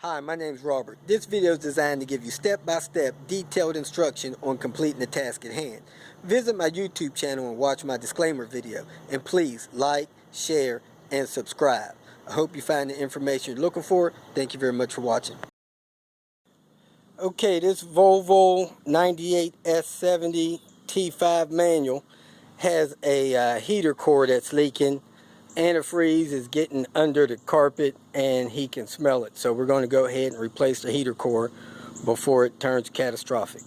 Hi, my name is Robert. This video is designed to give you step-by-step detailed instruction on completing the task at hand. Visit my YouTube channel and watch my disclaimer video. And please like, share, and subscribe. I hope you find the information you're looking for. Thank you very much for watching. Okay, this Volvo 98 S70 T5 manual has a heater core that's leaking. Antifreeze is getting under the carpet and he can smell it. So we're going to go ahead and replace the heater core before it turns catastrophic.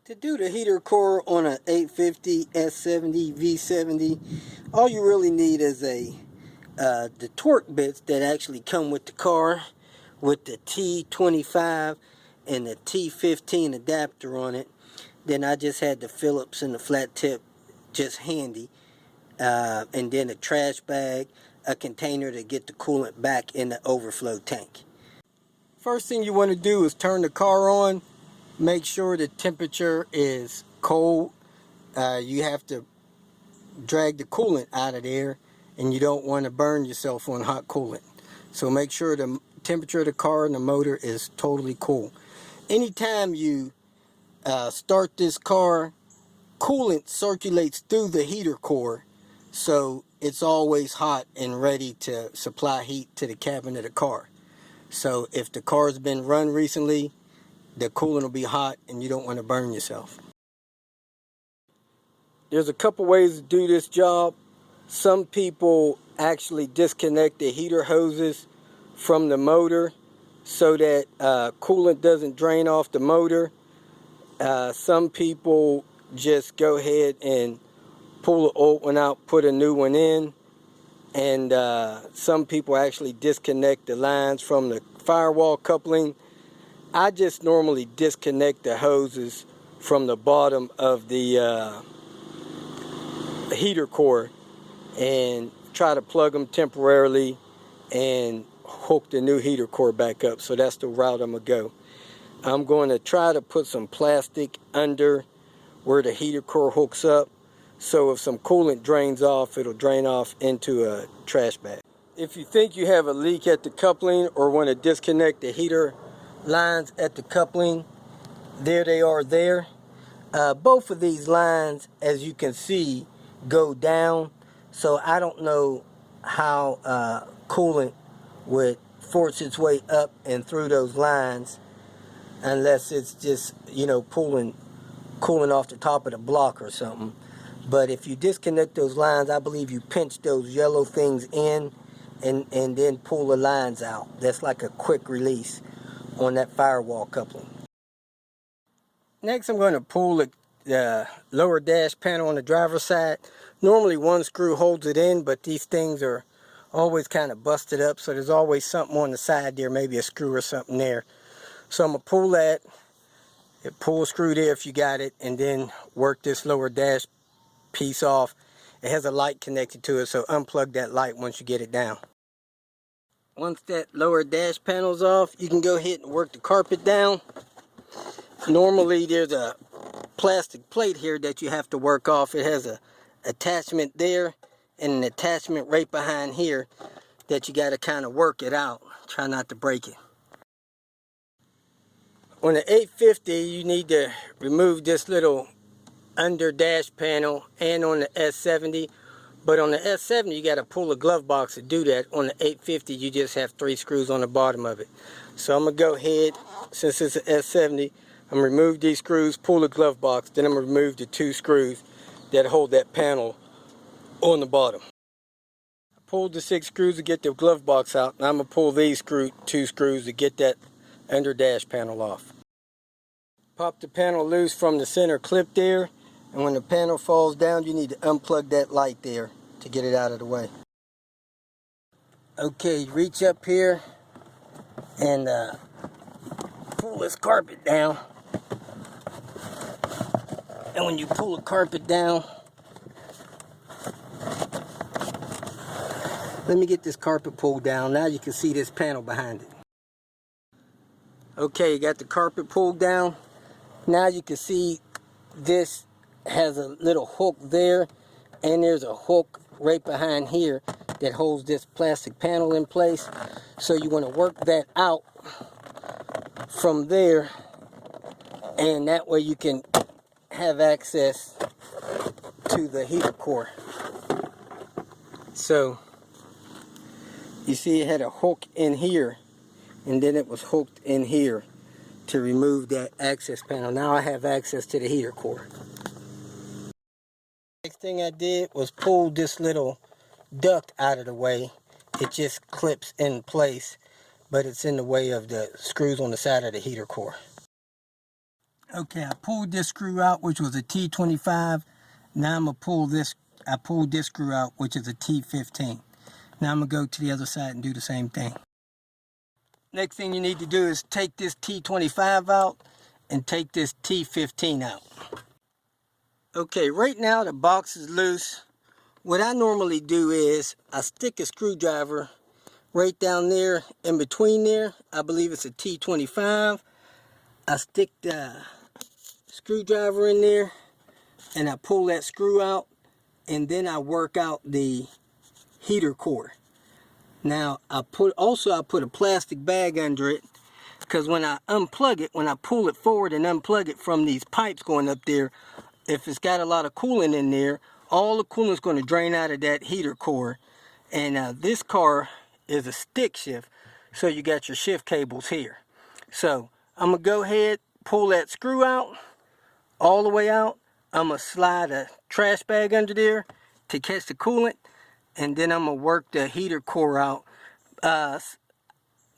To do the heater core on an 850 S70 V70, all you really need is the torque bits that actually come with the car, with the T25 and the T15 adapter on it. Then I just had the Phillips and the flat tip just handy. And then a trash bag, a container to get the coolant back in the overflow tank. First thing you want to do is turn the car on. Make sure the temperature is cold. You have to drag the coolant out of there, and you don't want to burn yourself on hot coolant. So make sure the temperature of the car and the motor is totally cool. Anytime you start this car, coolant circulates through the heater core. So it's always hot and ready to supply heat to the cabin of the car. So if the car's been run recently, the coolant will be hot and you don't want to burn yourself. There's a couple ways to do this job. Some people actually disconnect the heater hoses from the motor so that coolant doesn't drain off the motor. Some people just go ahead and pull the old one out, put a new one in, and some people actually disconnect the lines from the firewall coupling. I just normally disconnect the hoses from the bottom of the heater core and try to plug them temporarily and hook the new heater core back up. So that's the route I'm going to go. I'm going to try to put some plastic under where the heater core hooks up, so if some coolant drains off, it'll drain off into a trash bag. If you think you have a leak at the coupling or want to disconnect the heater lines at the coupling, there they are there. Both of these lines, as you can see, go down. So I don't know how coolant would force its way up and through those lines unless it's just, cooling off the top of the block or something. But if you disconnect those lines, I believe you pinch those yellow things in and then pull the lines out. That's like a quick release on that firewall coupling. Next, I'm going to pull the lower dash panel on the driver's side. Normally one screw holds it in, but these things are always kind of busted up, so there's always something on the side there, maybe a screw or something there. So I'm going to pull that, pull a screw there if you got it, and then work this lower dash piece off. It has a light connected to it, so unplug that light once you get it down. Once that lower dash panel's off, you can go ahead and work the carpet down. Normally there's a plastic plate here that you have to work off. It has a attachment there and an attachment right behind here that you got to kind of work it out. Try not to break it. On the 850 you need to remove this little under dash panel, and on the S70, but on the S70 you got to pull a glove box to do that. On the 850 you just have 3 screws on the bottom of it. So I'm gonna go ahead, since it's an S70, I'm gonna remove these screws, pull the glove box, then I'm gonna remove the 2 screws that hold that panel on the bottom. I pulled the 6 screws to get the glove box out. Now I'm gonna pull these 2 screws to get that under dash panel off. Pop the panel loose from the center clip there. And when the panel falls down, you need to unplug that light there to get it out of the way. Okay, reach up here and pull this carpet down. And when you pull the carpet down, let me get this carpet pulled down. Now you can see this panel behind it. Okay, you got the carpet pulled down. Now you can see this has a little hook there, and there's a hook right behind here that holds this plastic panel in place. So you want to work that out from there, and that way you can have access to the heater core. So you see it had a hook in here, and then it was hooked in here to remove that access panel. Now I have access to the heater core. Next thing I did was pull this little duct out of the way. It just clips in place, but it's in the way of the screws on the side of the heater core. Okay, I pulled this screw out, which was a T25. Now I'm gonna pull this. I pulled this screw out, which is a T15. Now I'm gonna go to the other side and do the same thing. Next thing you need to do is take this T25 out and take this T15 out. Okay, right now the box is loose. What I normally do is I stick a screwdriver right down there in between there. I believe it's a T25. I stick the screwdriver in there and I pull that screw out, and then I work out the heater core. Now I put a plastic bag under it, because when I unplug it, when I pull it forward and unplug it from these pipes going up there, if it's got a lot of coolant in there, all the coolant is going to drain out of that heater core. And this car is a stick shift, so you got your shift cables here. So I'm going to go ahead, pull that screw out, all the way out. I'm going to slide a trash bag under there to catch the coolant, and then I'm going to work the heater core out.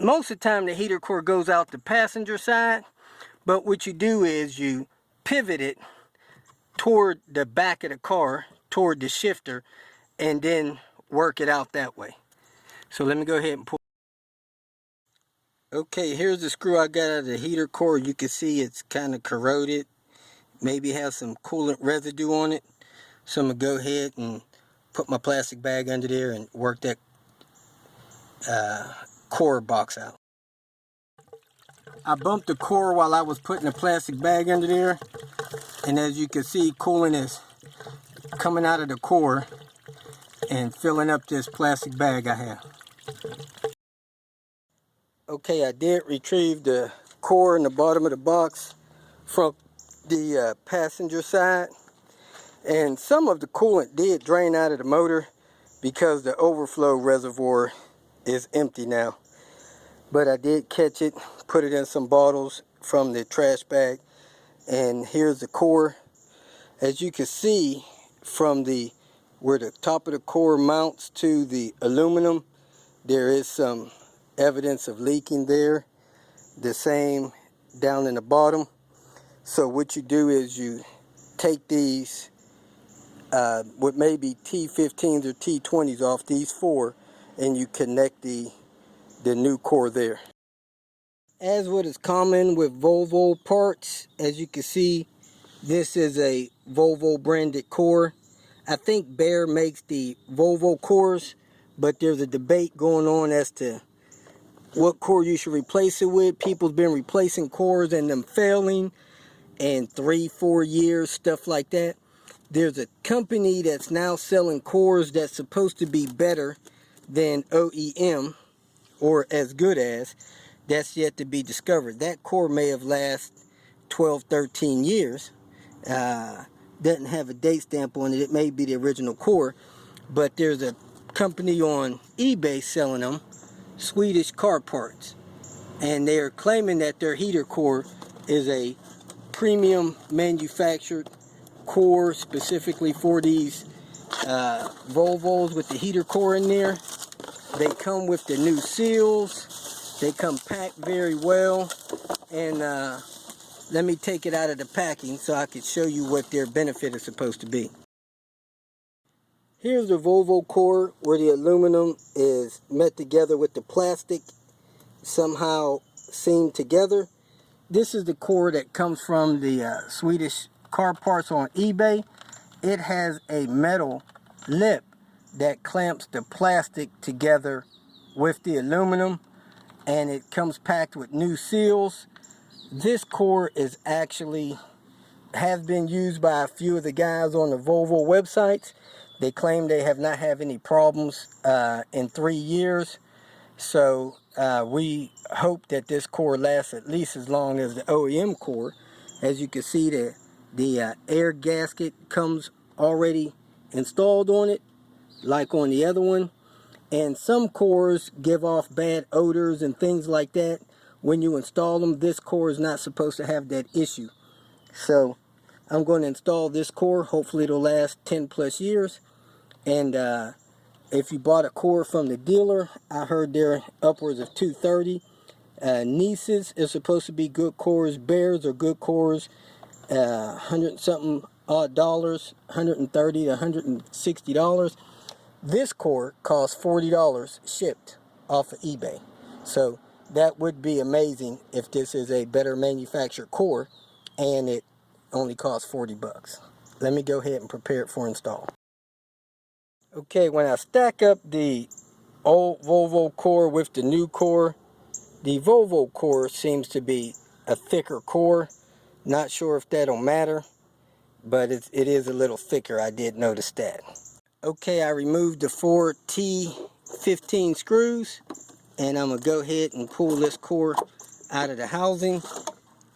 Most of the time the heater core goes out the passenger side, but what you do is you pivot it toward the back of the car, toward the shifter, and then work it out that way. So let me go ahead and pull. Okay, here's the screw I got out of the heater core. You can see it's kind of corroded, maybe has some coolant residue on it. So I'm gonna go ahead and put my plastic bag under there and work that core box out. I bumped the core while I was putting the plastic bag under there, and as you can see, coolant is coming out of the core and filling up this plastic bag I have. Okay, I did retrieve the core in the bottom of the box from the passenger side, and some of the coolant did drain out of the motor because the overflow reservoir is empty now. But I did catch it, put it in some bottles from the trash bag, and here's the core. As you can see from where the top of the core mounts to the aluminum, there is some evidence of leaking there. The same down in the bottom. So what you do is you take these what may be T15s or T20s off these four, and you connect the new core there. As what is common with Volvo parts, as you can see, this is a Volvo branded core. I think Bayer makes the Volvo cores, but there's a debate going on as to what core you should replace it with. People's been replacing cores and them failing in 3-4 years, stuff like that. There's a company that's now selling cores that's supposed to be better than OEM, or as good as. That's yet to be discovered. That core may have lasted 12-13 years. Doesn't have a date stamp on it. It may be the original core, but there's a company on eBay selling them, Swedish car parts, and they're claiming that their heater core is a premium manufactured core specifically for these Volvos with the heater core in there. They come with the new seals. They come packed very well, and let me take it out of the packing so I can show you what their benefit is supposed to be. Here's the Volvo core where the aluminum is met together with the plastic, somehow seamed together. This is the core that comes from the Swedish car parts on eBay. It has a metal lip that clamps the plastic together with the aluminum, and it comes packed with new seals. This core is has been used by a few of the guys on the Volvo websites. They claim they have not had any problems in 3 years. So we hope that this core lasts at least as long as the OEM core. As you can see, the air gasket comes already installed on it, like on the other one. And some cores give off bad odors and things like that. When you install them, this core is not supposed to have that issue. So I'm going to install this core. Hopefully it'll last 10 plus years. And if you bought a core from the dealer, I heard they're upwards of $230. Nieces is supposed to be good cores. Bears are good cores. 100 something odd dollars, $130 to $160. This core costs $40 shipped off of eBay. So that would be amazing if this is a better manufactured core and it only costs 40 bucks. Let me go ahead and prepare it for install. Okay, when I stack up the old Volvo core with the new core, the Volvo core seems to be a thicker core. Not sure if that'll matter, but it is a little thicker. I did notice that. Okay, I removed the 4 T15 screws, and I'm going to go ahead and pull this core out of the housing,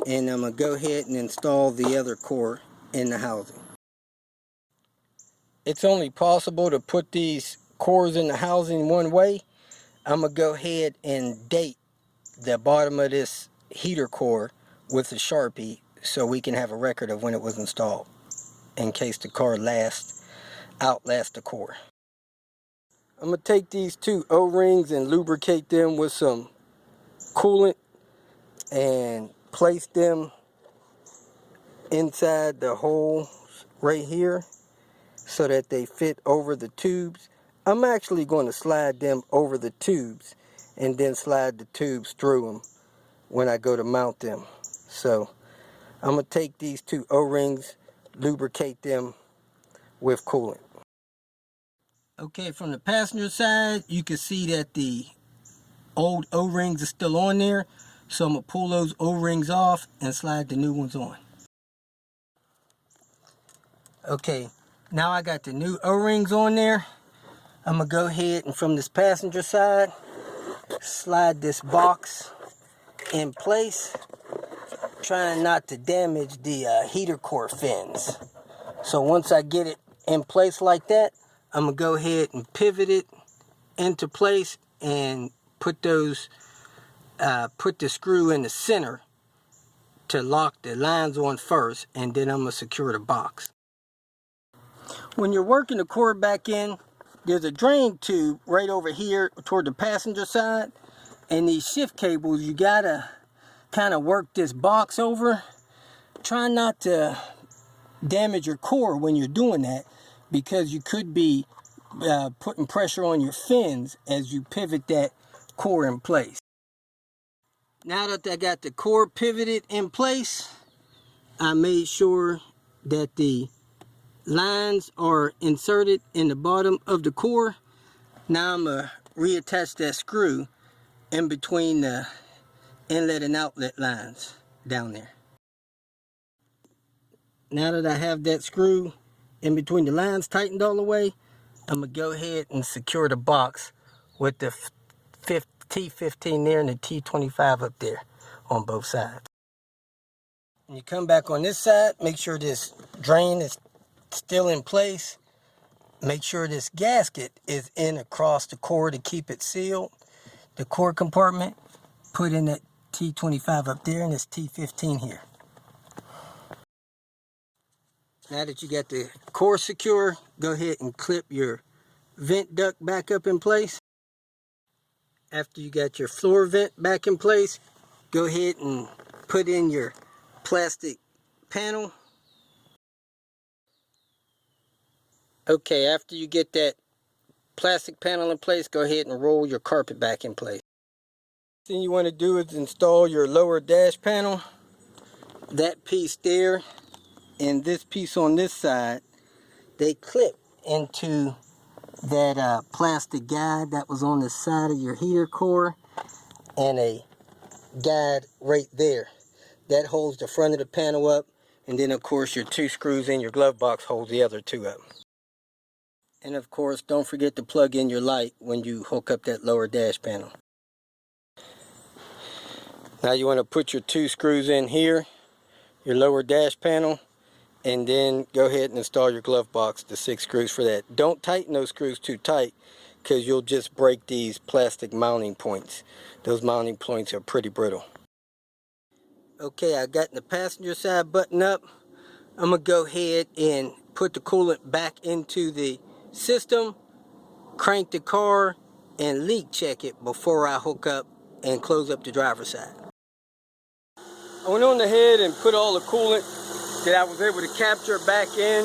and I'm going to go ahead and install the other core in the housing. It's only possible to put these cores in the housing one way. I'm going to go ahead and date the bottom of this heater core with a Sharpie so we can have a record of when it was installed in case the car outlasts the core. I'm going to take these 2 O-rings and lubricate them with some coolant and place them inside the hole right here so that they fit over the tubes. I'm actually going to slide them over the tubes and then slide the tubes through them when I go to mount them. So I'm going to take these 2 O-rings, lubricate them with coolant. Okay, from the passenger side, you can see that the old O-rings are still on there. So I'm going to pull those O-rings off and slide the new ones on. Okay, now I got the new O-rings on there. I'm going to go ahead and from this passenger side, slide this box in place, trying not to damage the heater core fins. So once I get it in place like that, I'm going to go ahead and pivot it into place and put the screw in the center to lock the lines on first, and then I'm going to secure the box. When you're working the core back in, there's a drain tube right over here toward the passenger side, and these shift cables, you gotta kind of work this box over. Try not to damage your core when you're doing that, because you could be putting pressure on your fins as you pivot that core in place. Now that I got the core pivoted in place, I made sure that the lines are inserted in the bottom of the core. Now I'm going to reattach that screw in between the inlet and outlet lines down there. Now that I have that screw in between the lines tightened all the way, I'm going to go ahead and secure the box with the T15 there and the T25 up there on both sides. When you come back on this side, make sure this drain is still in place. Make sure this gasket is in across the core to keep it sealed. The core compartment, put in that T25 up there and this T15 here. Now that you got the core secure, go ahead and clip your vent duct back up in place. After you got your floor vent back in place, go ahead and put in your plastic panel. Okay, after you get that plastic panel in place, go ahead and roll your carpet back in place. Thing you want to do is install your lower dash panel. That piece there and this piece on this side, they clip into that plastic guide that was on the side of your heater core, and a guide right there that holds the front of the panel up, and then of course your 2 screws in your glove box hold the other 2 up. And of course, don't forget to plug in your light when you hook up that lower dash panel. Now you want to put your 2 screws in here, your lower dash panel, and then go ahead and install your glove box, the 6 screws for that. Don't tighten those screws too tight, because you'll just break these plastic mounting points. Those mounting points are pretty brittle. Okay, I got the passenger side button up. I'm going to go ahead and put the coolant back into the system, crank the car, and leak check it before I hook up and close up the driver's side. I went on ahead and put all the coolant that I was able to capture back in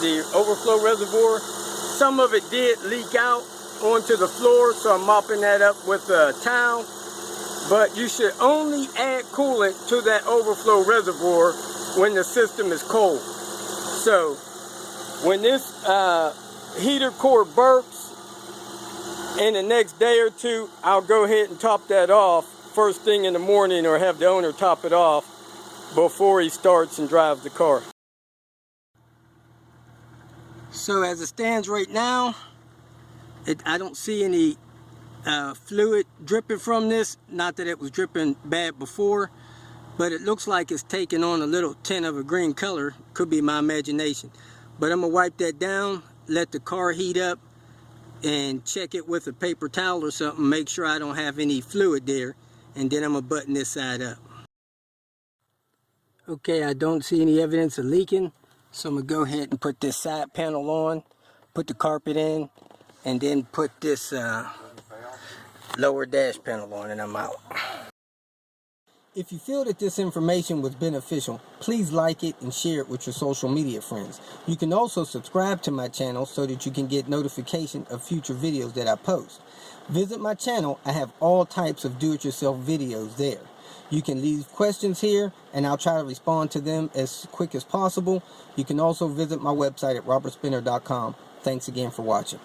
the overflow reservoir. Some of it did leak out onto the floor, so I'm mopping that up with a towel. But you should only add coolant to that overflow reservoir when the system is cold. So when this heater core burps in the next day or two, I'll go ahead and top that off first thing in the morning, or have the owner top it off before he starts and drives the car. So as it stands right now, I don't see any fluid dripping from this. Not that it was dripping bad before, but it looks like it's taking on a little tint of a green color. Could be my imagination. But I'm gonna wipe that down, let the car heat up, and check it with a paper towel or something, make sure I don't have any fluid there, and then I'm gonna button this side up. Okay, I don't see any evidence of leaking, so I'm gonna go ahead and put this side panel on, put the carpet in, and then put this lower dash panel on, and I'm out. If you feel that this information was beneficial, please like it and share it with your social media friends. You can also subscribe to my channel so that you can get notification of future videos that I post. Visit my channel. I have all types of do-it-yourself videos there. You can leave questions here, and I'll try to respond to them as quick as possible. You can also visit my website at robertspinner.com. Thanks again for watching.